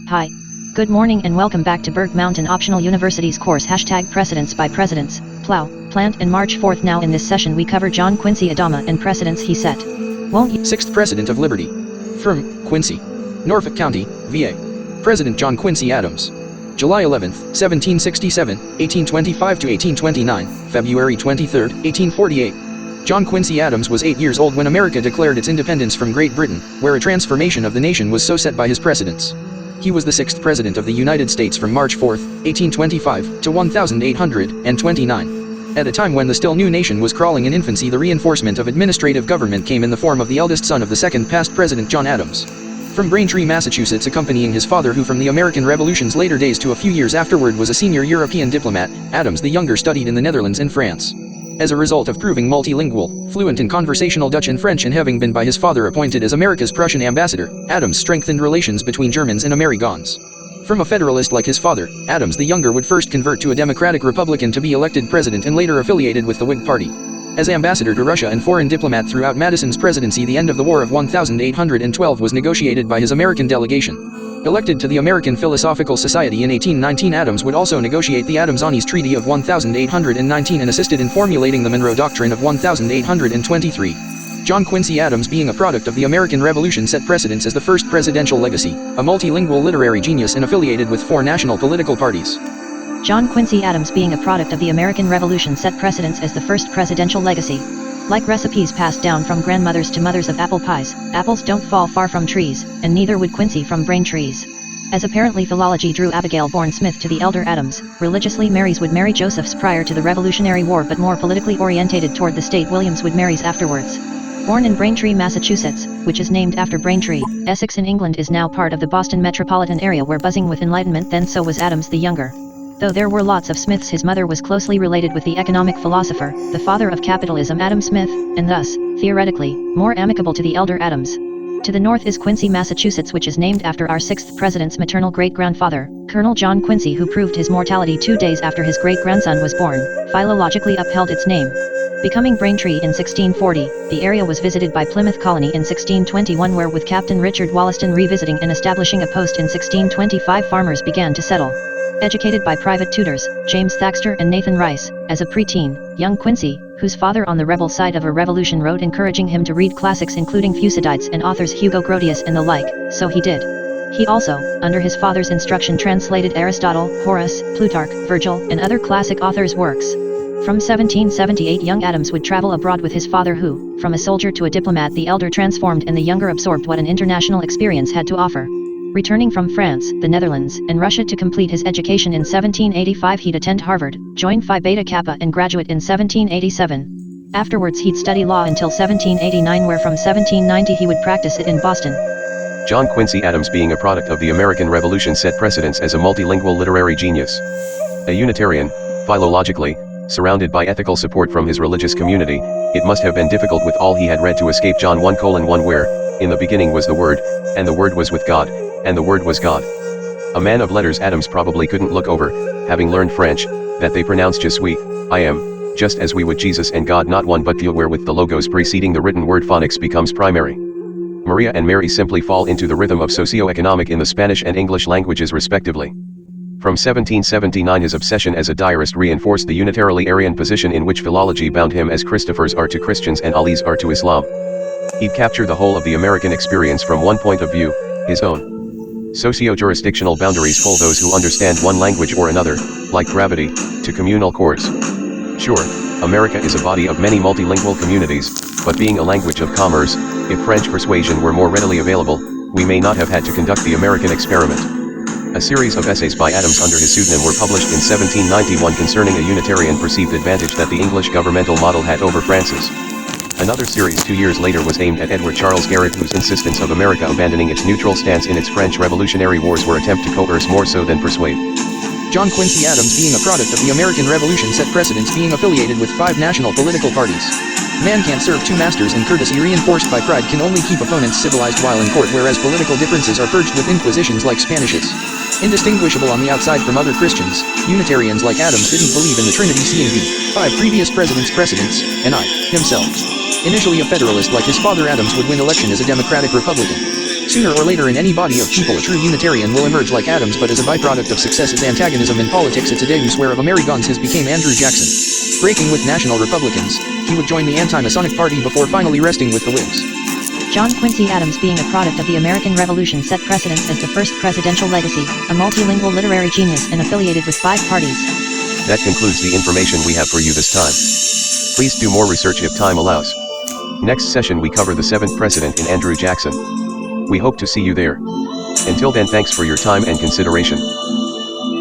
Hi. Good morning and welcome back to Berg Mountain Optional University's course #Precedents by Precedents, Plow, Plant and March 4th. Now in this session we cover John Quincy Adams and precedents he set. Won't you? Sixth Precedent of Liberty. From Quincy, Norfolk County, VA. President John Quincy Adams. July 11, 1767, 1825 to 1829, February 23, 1848. John Quincy Adams was 8 years old when America declared its independence from Great Britain, where a transformation of the nation was so set by his precedents. He was the sixth President of the United States from March 4, 1825, to 1829. At a time when the still new nation was crawling in infancy, the reinforcement of administrative government came in the form of the eldest son of the second past President John Adams. From Braintree, Massachusetts, accompanying his father who from the American Revolution's later days to a few years afterward was a senior European diplomat, Adams the younger studied in the Netherlands and France. As a result of proving multilingual, fluent in conversational Dutch and French and having been by his father appointed as America's Prussian ambassador, Adams strengthened relations between Germans and Americans. From a federalist like his father, Adams the younger would first convert to a Democratic Republican to be elected president and later affiliated with the Whig Party. As ambassador to Russia and foreign diplomat throughout Madison's presidency, the end of the War of 1812 was negotiated by his American delegation. Elected to the American Philosophical Society in 1819, Adams would also negotiate the Adams-Onis Treaty of 1819 and assisted in formulating the Monroe Doctrine of 1823. John Quincy Adams, being a product of the American Revolution, set precedents as the first presidential legacy, a multilingual literary genius and affiliated with 4 national political parties. John Quincy Adams, being a product of the American Revolution, set precedents as the first presidential legacy. Like recipes passed down from grandmothers to mothers of apple pies, apples don't fall far from trees, and neither would Quincy from brain trees. As apparently philology drew Abigail born Smith to the elder Adams, religiously Marys would marry Josephs prior to the Revolutionary War, but more politically orientated toward the state Williams would marries afterwards. Born in Braintree, Massachusetts, which is named after Braintree, Essex in England, is now part of the Boston Metropolitan area where buzzing with enlightenment, then so was Adams the younger. Though there were lots of Smiths, his mother was closely related with the economic philosopher, the father of capitalism, Adam Smith, and thus, theoretically, more amicable to the elder Adams. To the north is Quincy, Massachusetts, which is named after our 6th president's maternal great-grandfather, Colonel John Quincy, who proved his mortality 2 days after his great-grandson was born, philologically upheld its name. Becoming Braintree in 1640, the area was visited by Plymouth Colony in 1621, where with Captain Richard Wollaston revisiting and establishing a post in 1625, farmers began to settle. Educated by private tutors, James Thaxter and Nathan Rice, as a preteen, young Quincy, whose father on the rebel side of a revolution wrote encouraging him to read classics including Thucydides and authors Hugo Grotius and the like, so he did. He also, under his father's instruction, translated Aristotle, Horace, Plutarch, Virgil, and other classic authors' works. From 1778, young Adams would travel abroad with his father who, from a soldier to a diplomat, the elder transformed and the younger absorbed what an international experience had to offer. Returning from France, the Netherlands, and Russia to complete his education in 1785, he'd attend Harvard, join Phi Beta Kappa and graduate in 1787. Afterwards he'd study law until 1789, where from 1790 he would practice it in Boston. John Quincy Adams, being a product of the American Revolution, set precedents as a multilingual literary genius. A Unitarian, philologically, surrounded by ethical support from his religious community, it must have been difficult with all he had read to escape John 1:1, where, in the beginning was the Word, and the Word was with God, and the Word was God. A man of letters, Adams probably couldn't look over, having learned French, that they pronounce je suis, I am, just as we would Jesus and God, not one but two, where with the logos preceding the written word phonics becomes primary. Maria and Mary simply fall into the rhythm of socio-economic in the Spanish and English languages respectively. From 1779 his obsession as a diarist reinforced the unitarily Aryan position in which philology bound him, as Christophers are to Christians and Alis are to Islam. He'd capture the whole of the American experience from one point of view, his own. Socio-jurisdictional boundaries pull those who understand one language or another, like gravity, to communal cores. Sure, America is a body of many multilingual communities, but being a language of commerce, if French persuasion were more readily available, we may not have had to conduct the American experiment. A series of essays by Adams under his pseudonym were published in 1791 concerning a Unitarian perceived advantage that the English governmental model had over France's. Another series 2 years later was aimed at Edward Charles Garrett, whose insistence of America abandoning its neutral stance in its French Revolutionary Wars were attempt to coerce more so than persuade. John Quincy Adams, being a product of the American Revolution, set precedents, being affiliated with 5 national political parties. Man can't serve 2 masters, and courtesy reinforced by pride can only keep opponents civilized while in court, whereas political differences are purged with inquisitions like Spanishes. Indistinguishable on the outside from other Christians, Unitarians like Adams didn't believe in the Trinity C and V, 5 previous presidents' precedents, and I, himself. Initially a Federalist like his father, Adams would win election as a Democratic Republican. Sooner or later in any body of people a true Unitarian will emerge like Adams, but as a byproduct of success its antagonism in politics its Deus where of Amerikans his became Andrew Jackson. Breaking with National Republicans, he would join the anti-Masonic Party before finally resting with the Whigs. John Quincy Adams, being a product of the American Revolution, set precedents as the first presidential legacy, a multilingual literary genius and affiliated with 5 parties. That concludes the information we have for you this time. Please do more research if time allows. Next session we cover the 7th president in Andrew Jackson. We hope to see you there. Until then, thanks for your time and consideration.